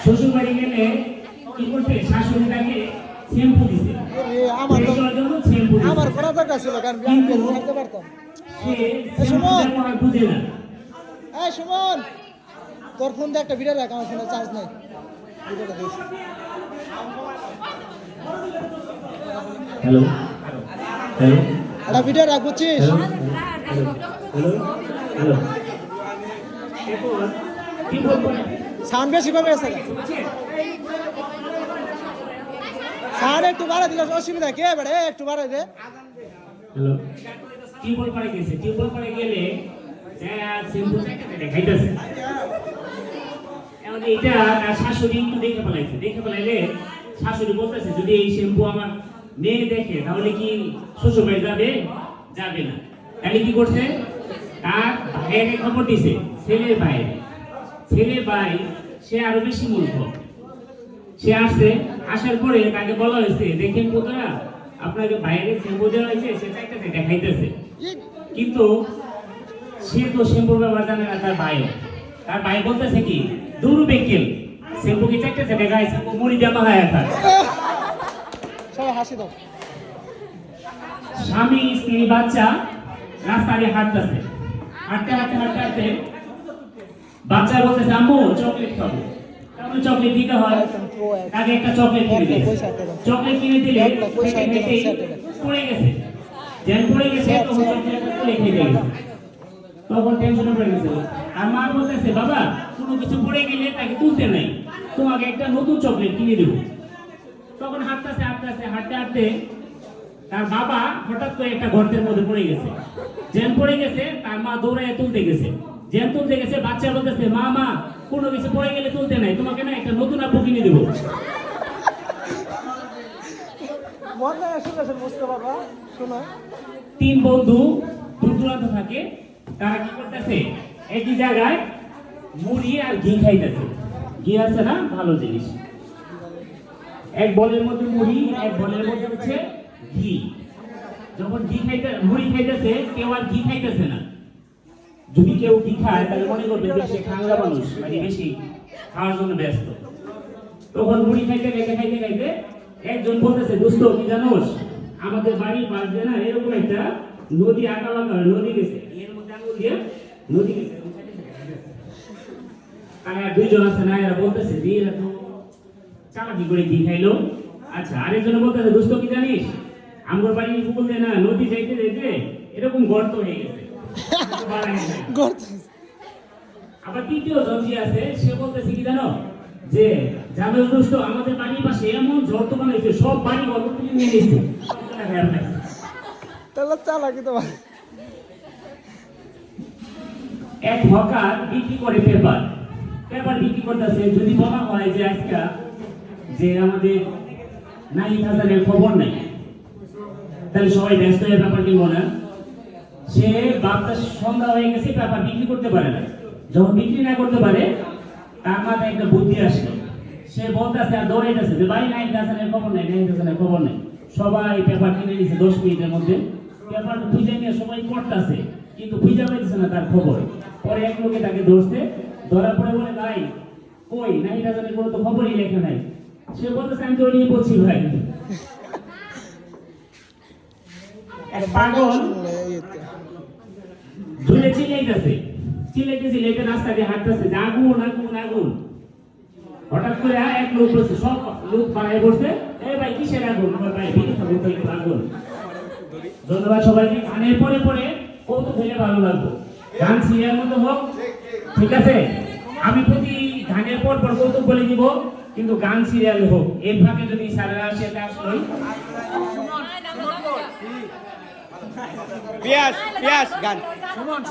শ্বশুর বাড়ি গেলে কি করছে শাশুড়িটাকে শ্যাম্পু দিছে আমার করা দরকার ছিল কারণ আমি ছাড়তে পারতাম। সুমন বুঝে না। এই সুমন তোর ফোন দিয়ে একটা ভিডিও রাখ, আমার ফোনে চার্জ নাই, ভিডিওটা দিস। হ্যালো হ্যালো একটা ভিডিও রাখ, বুঝছিস? হ্যালো কি বলবো সাউন্ড বেশি কমে গেছে, সাউন্ড একটু বাড়াই দিলে অসুবিধা কে বেড়ে, একটু বাড়াই দে। হ্যালো টিউবওয়েল পাড়ে গেছে, টিউবওয়েল পাড়ে গেলে শ্যাম্পু দেখাইতেছে। এখন এটা তার শাশুড়ি একটু দেখে ফেলাইছে, দেখে ফেলাইলে শাশুড়ি বলতেছে যদি এই শ্যাম্পু আমার মেয়ে দেখে তাহলে কি শ্বশুর বাড়ি যাবে? যাবে না। তাহলে কি করছে, তার ভাইয়ের খবর দিছে, ছেলের ভাই, ছেলের ভাই সে আরো বেশি মূর্খ। সে আসছে, আসার পরে তাকে বলা হয়েছে দেখেন পুত্রা আপনাকে ভাইয়ের শ্যাম্পু দেওয়া হয়েছে, সে চাইতেছে দেখাইতেছে, কিন্তু সে তো শ্যাম্পুর ব্যবহার জানে না। তার ভাই, তার ভাই বলতেছে কি দুরু বেকেল শ্যাম্পু কি চাইতেছে দেখায়, শ্যাম্পু মুড়ি দেওয়া হয় এখন। সবাই হাসি দাও। স্বামী স্ত্রী বাচ্চা রাস্তা দিয়ে হাঁটতেছে, হাঁটতে হাঁটতে হাঁটতে হাঁটতে বাচ্চা বলতেছে আম্মু চকলেট খাবো। তাহলে চকলেট দিতে হয়, তাকে একটা চকলেট কিনে দিই। চকলেট কিনে দিলে পড়ে গেছে, যেন পড়ে গেছে তখন চকলেটটা তুলে খেয়ে গেছে, তখন টেনশনে পড়ে গেছে। আর মা বলতেছে বাবা কোনো কিছু পড়ে গেলে তাকে তুলতে নাই, তোমাকে একটা নতুন চকলেট কিনে দেবো। তখন হাঁটতেছে হাঁটতেছে হাঁটতে হাঁটতে তার বাবা হঠাৎ করে একটা গর্তের মধ্যে পড়ে গেছে, জ্যান পড়ে গেছে। তার মা দৌড়ায় তুলতে গেছে, জ্যান তুলতে গেছে। বাচ্চা বলতেছে মা মা কোনো কিছু পড়ে গেলে তুলতে নাই, তোমাকে না একটা নতুন আপু কিনে দেবো। বুঝতে পারবা শোনা। তিন বন্ধু দূর দূরান্ত থাকে, তারা কি করতেছে একই জায়গায় মুড়ি আর ঘি খাইতেছে। ঘি আছে না ভালো জিনিস, এক বলের মধ্যে মুড়ি, এক বলের মধ্যে হচ্ছে ঘি। যখন ঘি খাইতে মুড়ি খাইতেছে, কেউ আর ঘি খাইতেছে না। যদি কেউ ঘি খায় তাহলে মনে করবে যে সে খাঙ্গা মানুষ, মানে বেশি খাওয়ার জন্য ব্যস্ত। তখন মুড়ি খাইতে খাইতে খাইতে খাইতে একজন বলতেছে দোস্ত কি জানোস আমাদের বাড়ির পাশ দিয়ে না এরকম একটা নদী আঁকা বাঁকা নদী গেছে, এর মধ্যে আঙুল দিয়ে নদী গেছে। আর দুইজন আছে না, এরা বলতেছে যে এরা তো চালাকি করে ঘি খাইলো। আচ্ছা আরেকজন বলতেছে দোস্ত কি জানিস আমার বাড়ির পুকুর দিয়ে না নদী যাইতে যাইতে এরকম গর্ত হয়ে গেছে। আবার তৃতীয় জন যে আছে সে বলতেছে কি জানো যে জানো দোস্ত আমাদের বাড়ির পাশে এমন গর্ত বানাইছে সব বাড়ি গর্ত তুলে নিয়ে গেছে। তাহলে চালাকি তো ভাই। এক হকার বিক্রি করে পেপার, পেপার বিক্রি করতেছে। যদি বলা হয় যে আজকে যে আমাদের নাহিদ হাসানের খবর নাই, তাহলে সবাই ব্যস্ত হয়ে পেপার কিনবো না। সে বাপটা সন্ধ্যা হয়ে গেছে, পেপার বিক্রি করতে পারে না। যখন বিক্রি না করতে পারে তার মাথায় একটা বুদ্ধি আসলো, সে বলতেছে আর দৌড়াইতেছে যে ভাই নাহিদ হাসানের খবর নাই, নাহিদ হাসানের খবর নাই। সবাই পেপার কিনে নিয়েছে 10 মিনিটের মধ্যে। পেপার খুঁজে নিয়ে সবাই পড়তেছে, কিন্তু খুঁজে পাইতেছে না তার খবর। পরে এক লোকে তাকে ধরছে, ধরার পরে বলে ভাই কই নাহিদ হাসানের কোনো তো খবরই লেখা নাই। সে বলতেছে আমি তো ওই নিয়ে বলছি ভাই। এক পাগল ধরে চিল্লাইতেছে, চিল্লাইতে রাস্তা দিয়ে হাঁটতেছে যে আগুন আগুন আগুন। হঠাৎ করে এক লোক বলছে, সব লোক পাড়ায় বসছে, এই ভাই কিসের আগুন? আমার ভাই বিড়ি খাবো তো একটু আগুন। ধন্যবাদ সবাইকে। গানের পরে পরে কৌতুক হলে ভালো লাগবে, গান সিরিয়াল মতো হোক, ঠিক আছে? আমি প্রতি গানের পর পর কৌতুক বলে দিব, কিন্তু গান সিরিয়াল হোক। এর ফাঁকে যদি স্যারেরা আসে তা আসলোই পিয়াস পিয়াস গান সুমন